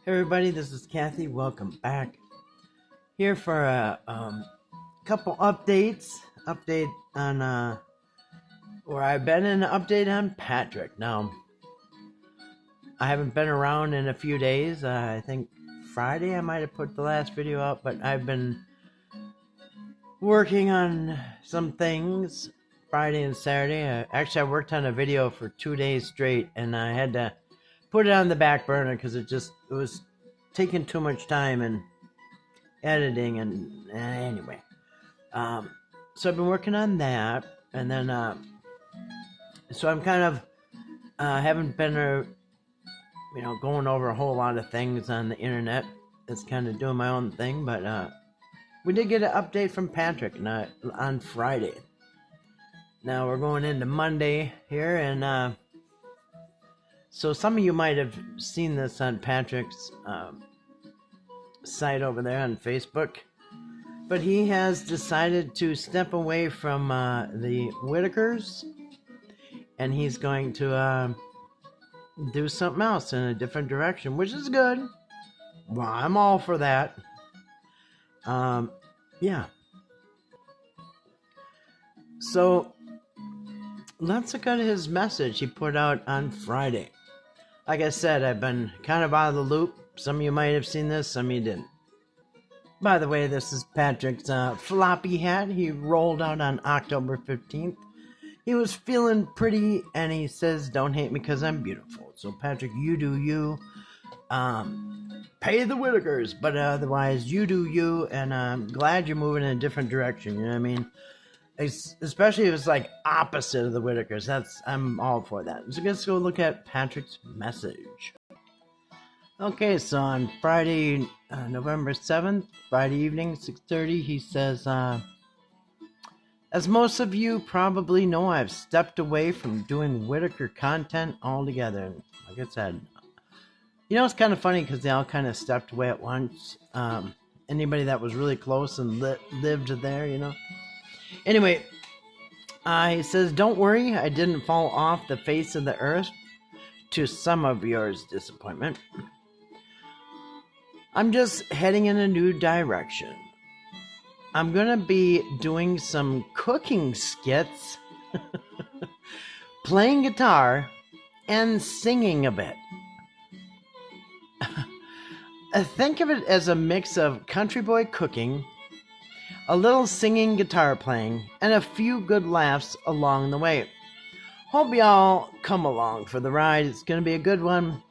Hey everybody, this is Kathy. Welcome back. Here for a couple updates. Update on where I've been and an update on Patrick. Now, I haven't been around in a few days. I think Friday I might have put the last video up, but I've been working on some things Friday and Saturday. Actually, I worked on a video for 2 days straight, and I had to put it on the back burner because it was taking too much time and editing and anyway. So I've been working on that, and then so I'm kind of haven't been going over a whole lot of things on the internet. It's kind of doing my own thing, but we did get an update from Patrick on Friday. Now we're going into Monday here, and so some of you might have seen this on Patrick's site over there on Facebook, but he has decided to step away from the Whitakers, and he's going to do something else in a different direction, which is good. Well, I'm all for that. Yeah. So let's look at his message he put out on Friday. Like I said, I've been kind of out of the loop. Some of you might have seen this, some of you didn't. By the way, this is Patrick's floppy hat he rolled out on October 15th. He was feeling pretty, and he says, "Don't hate me because I'm beautiful." So Patrick, you do you. Pay the Whitakers, but otherwise, you do you, and I'm glad you're moving in a different direction, you know what I mean? Especially if it's like opposite of the Whitakers. I'm all for that. So let's go look at Patrick's message. Okay, so on Friday, November 7th, Friday evening, 6:30, he says, as most of you probably know, I've stepped away from doing Whitaker content altogether. Like I said, it's kind of funny because they all kind of stepped away at once. Anybody that was really close and lived there, Anyway, he says, don't worry, I didn't fall off the face of the earth to some of yours disappointment. I'm just heading in a new direction. I'm going to be doing some cooking skits, playing guitar, and singing a bit. Think of it as a mix of country boy cooking, a little singing, guitar playing, and a few good laughs along the way. Hope y'all come along for the ride. It's going to be a good one.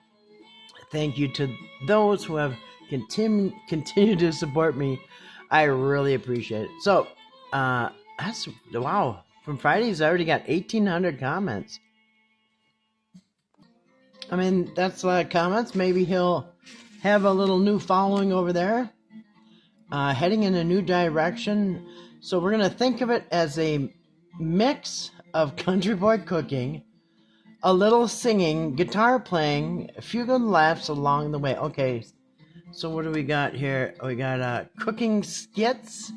Thank you to those who have continued to support me. I really appreciate it. So, that's, wow. From Friday's, I already got 1,800 comments. I mean, that's a lot of comments. Maybe he'll have a little new following over there. Heading in a new direction. So we're going to think of it as a mix of country boy cooking, a little singing, guitar playing, a few good laughs along the way. Okay, so what do we got here? We got cooking skits,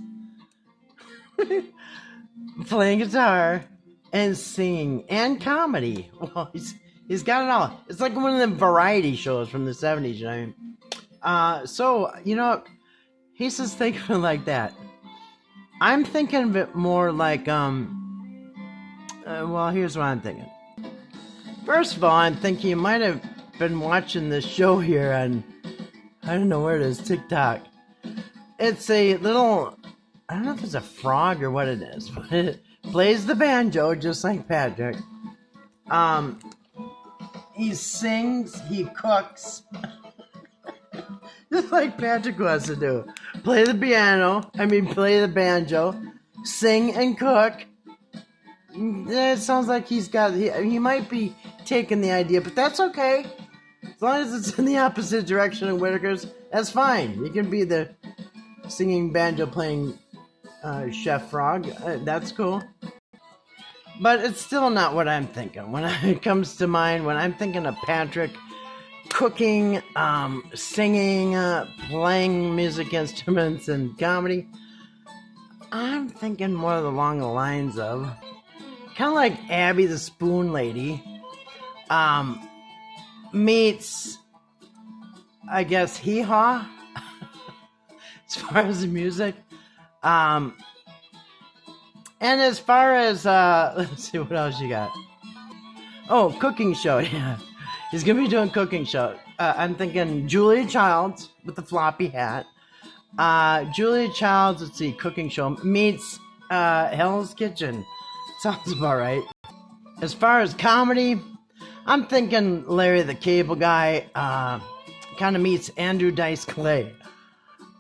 playing guitar, and singing, and comedy. Well, he's got it all. It's like one of them variety shows from the 70s, you know? So, he says think of it like that. I'm thinking of it more like, well, here's what I'm thinking. First of all, I'm thinking you might have been watching this show here on, I don't know where it is, TikTok. It's a little, I don't know if it's a frog or what it is, but it plays the banjo just like Patrick. He sings, he cooks, just like Patrick wants to do. Play the banjo, sing and cook. It sounds like he might be taking the idea, but that's okay. As long as it's in the opposite direction of Whitakers, that's fine. You can be the singing, banjo playing Chef Frog. That's cool. But it's still not what I'm thinking. When it comes to mind, when I'm thinking of Patrick cooking, singing, playing music instruments, and comedy, I'm thinking more along the lines of kind of like Abby the Spoon Lady meets I guess, hee haw as far as the music. Um, and as far as let's see what else you got. Oh, cooking show. Yeah, he's gonna be doing cooking show. I'm thinking Julia Childs with the floppy hat. Julia Childs. Let's see, cooking show meets Hell's Kitchen. Sounds about right. As far as comedy, I'm thinking Larry the Cable Guy kind of meets Andrew Dice Clay.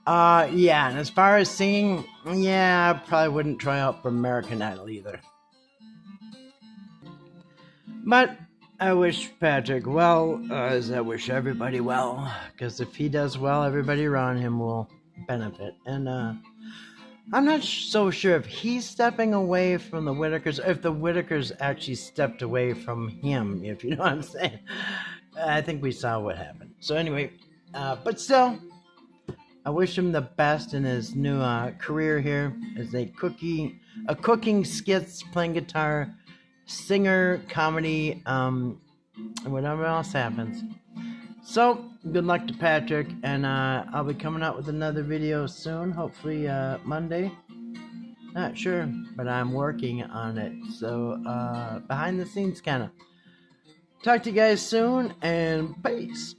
Yeah, and as far as singing, yeah, I probably wouldn't try out for American Idol either. But I wish Patrick well, as I wish everybody well, because if he does well, everybody around him will benefit. And I'm not so sure if he's stepping away from the Whitakers, or if the Whitakers actually stepped away from him, if you know what I'm saying. I think we saw what happened. So anyway, but still, I wish him the best in his new career here as a cooking skits, playing guitar, singer, comedy, and whatever else happens. So, good luck to Patrick, and I'll be coming out with another video soon, hopefully Monday. Not sure, but I'm working on it. So, behind the scenes kind of. Talk to you guys soon, and peace.